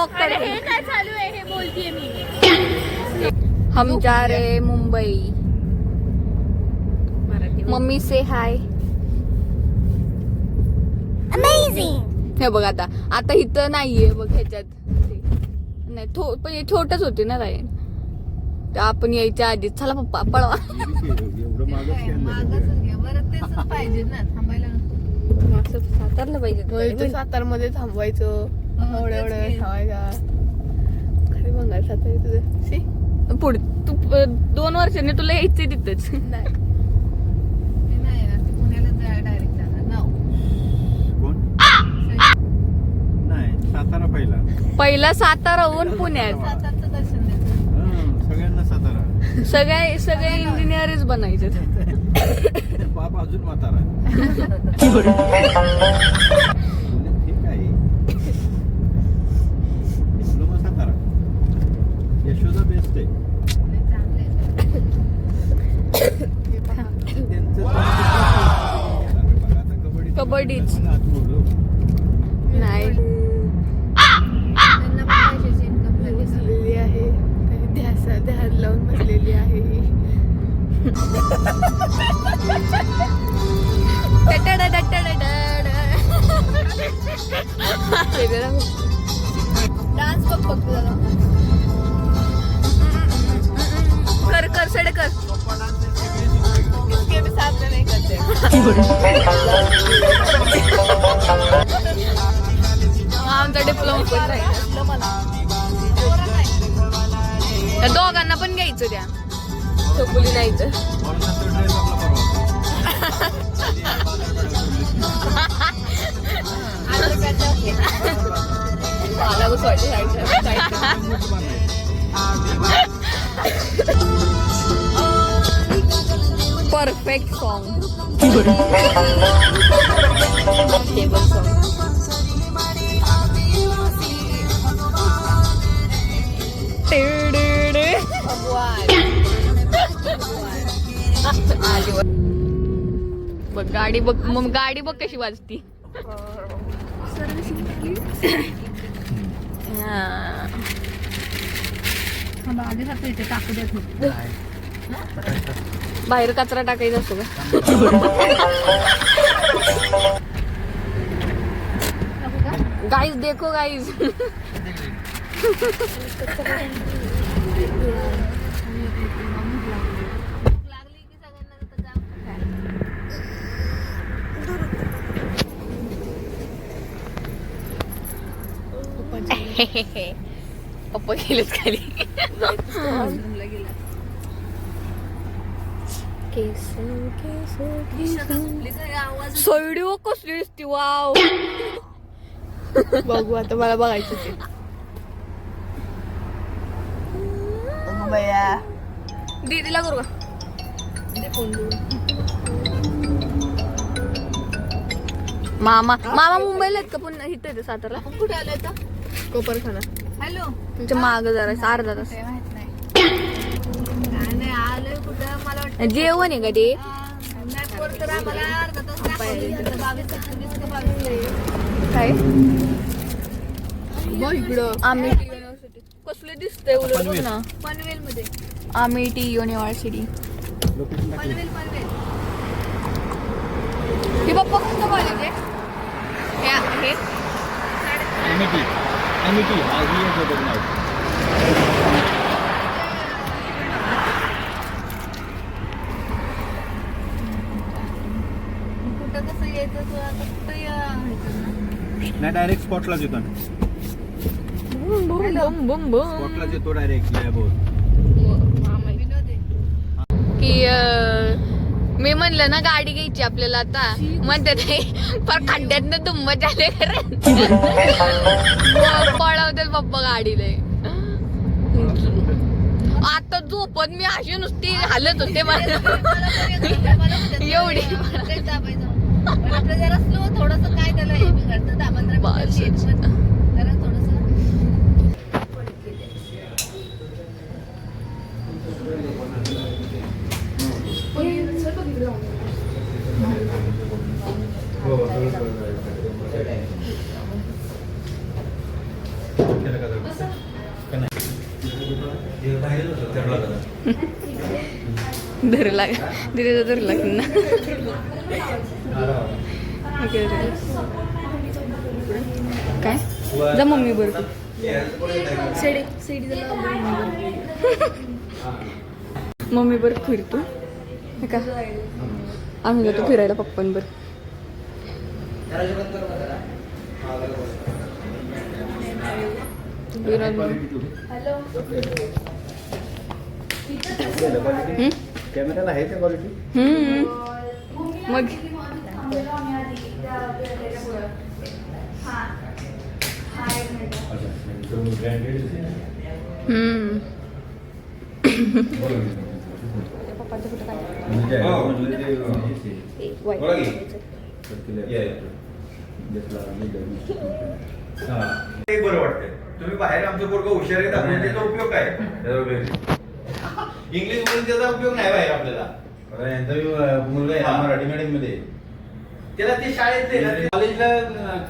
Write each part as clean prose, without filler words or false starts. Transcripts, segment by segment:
Blog अरे हे काय चालू आहे हे बोलतीये मी. हम जा रहे मुंबई. मम्मी से हाय. अमेझिंग. हे बघ आता आता इथं नाहीये बघ ह्याच्यात नाही पण हे छोटच होते ना राय आपण यायच्या आधी. चला पप्पा पळवा. पाहिजे ना थांबायला सातारला पाहिजे. सातार मध्ये थांबवायचं एवढं ठेवायचा खरी बंगाल सातार तुझं पुढे तू 2 वर्षांनी तुला यायचंय तिथंच. नाही पुण्याला डायरेक्ट जाणार ना. सातारा पहिला साताराहून पुण्यात. सातारचं दर्शन द्यायचं सगळ्यांना सातारा. सगळे इंजिनियरच बनायचे. बाप अजून म्हातारा. ठीक आहे डिप्लोमा सातारा. यशोदा बेस्ट आहे. कबड्डीच नाही बसलेली आहे ध्यान लावून बसलेली आहे. डान्स बघ फक्त जरा कर सडे कर. इसके भी साथ में नहीं करते. आमचा डिप्लोमा पण राहील. त्या दोघांना पण घ्यायचं त्या चकुली नाहीच. Perfect song. Table song. बघ गाडी बघ मग गाडी बघ कशी वाजती. इथे टाकू देत बाहेर कचरा टाकायचा असतो का. गाईज देखो गाईज. पप्पा गेलेच खाली. सोयडी कसली दिसती. वाव. बघू आता मला बघायचं ते. दीदीला करू का. मामा मुंबईला आहेत का पुन्हा इथे येते सातारला. कुठे आलोय आता कोपरखाना. हॅलो तुमच्या माग जरा अर्धा तास. माहित नाही आलोय कुठं मला वाटतं जेवण आहे का ते. मॅपवर तर आम्हाला अर्धा तास दाखवलं. 22 काय बघ इकडं अमेठी युनिव्हर्सिटी कसले दिसतंय उलट बघ ना. पनवेल मध्ये अमेठी युनिव्हर्सिटी. पनवेल हे पप्पा कोणतं कॉलेज आहे. हे कुठं कसं यायचं तू आता कुठं नाही डायरेक्ट स्पॉटलाच येतो ना. स्पॉटलाच येतो डायरेक्ट की मी म्हणलं ना गाडी घ्यायची आपल्याला आता म्हणते नाही पर खड्ड्यातनं दुम्मत झाले पळवतात पप्पा गाडीला. आता झोपत मी अशी नुसती हालत होते एवढी. आपलं जरा स्लो थोडस काय त्याला हे बिघडतं 10-15 जरा थोडस. धरला दिदीचा धरला की ना काय जा मम्मी बरोबर मम्मी बर फिरतो का आम्ही जातो फिरायला पप्पांबर कॅमेराला आहे त्या क्वालिटी मग बरं वाटतंय तुम्ही बाहेर आमचं पोरगं हुशार आहे दाखवून त्याचा उपयोग काय इंग्लिश बोलून त्याचा उपयोग नाही बाहेर आपल्याला मुलगा आहे मराठी मीडियम मध्ये त्याला ते शाळेत कॉलेजला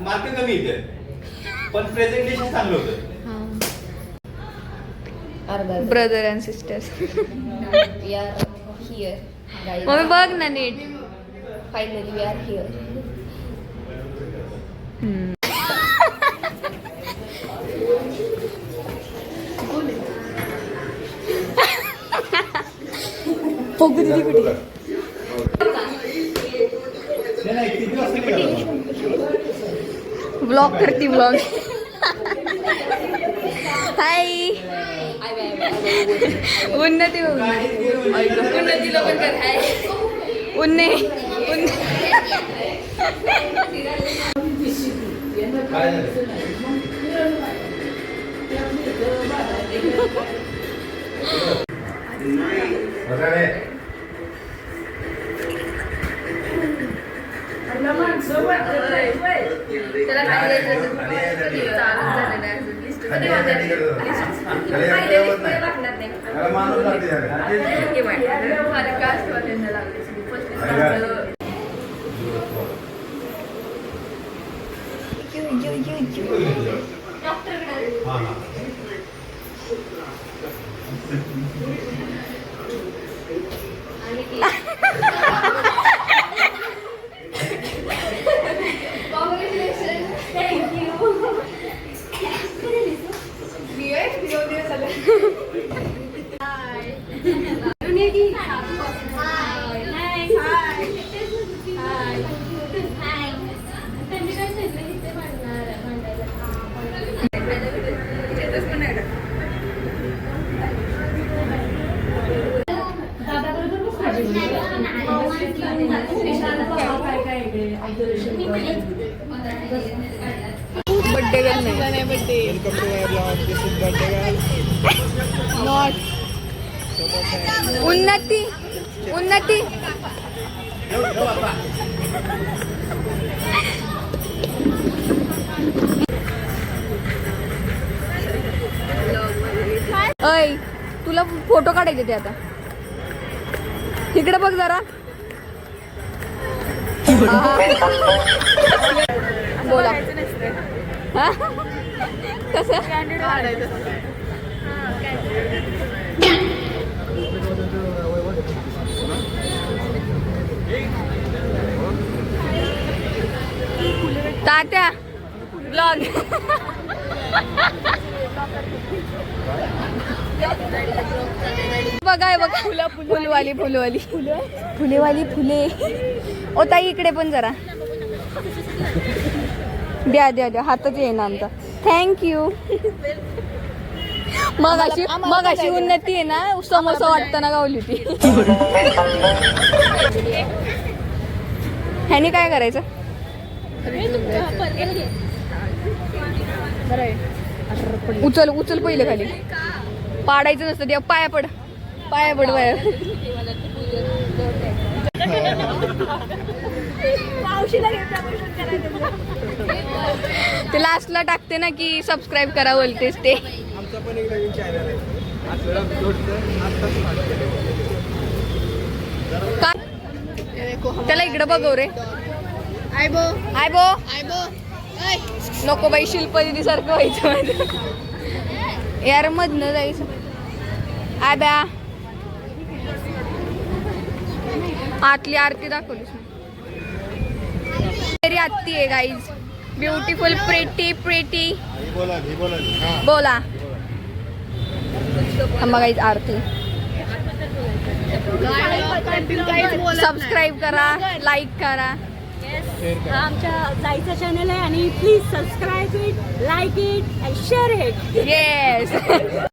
मार्क कमी येते पण प्रेझेंटेशन चांगलं होतं brother and sisters We are here, guys. Mummy बघ ना नीट Finally, we are here. Blog करती ब्लॉग हाय उन्नती उन्नतीला पण कर हाय उन्ने बर्थडे गर्ल नाही बर्थडे नॉट उन्नती उन्नती अय तुला फोटो काढायचे ते आता इकडे बघ जरा बोला कसं तात्या ब्लॉग बघाय बघ फुलवाली फुलवाली फुलेवाली फुले ओ ताई इकडे पण जरा द्या द्या द्या हातच येईना आमचा थँक्यू मग अशी उन्नती आहे ना समोसा वाटताना गावली ती ह्यानी काय करायचं उचल उचल पहिले खाली पाडायचं नसतं देव पाया पड पाया ते लास्टला टाकते ना की सबस्क्राईब करा बोलतेस ते त्याला इकडं बघव रे आयबो नको बाई शिल्प दिदी सारखं व्हायचं यार मधनं जायचं आब्या आतली आरती दाखवलीस मेरी आत्ती आहे गाईज ब्युटिफुल प्रेटी बोला थांबा गाईज आरती सबस्क्राईब करा लाईक करा हा आमच्या जायचा चॅनल आहे आणि please subscribe it like it and share it yes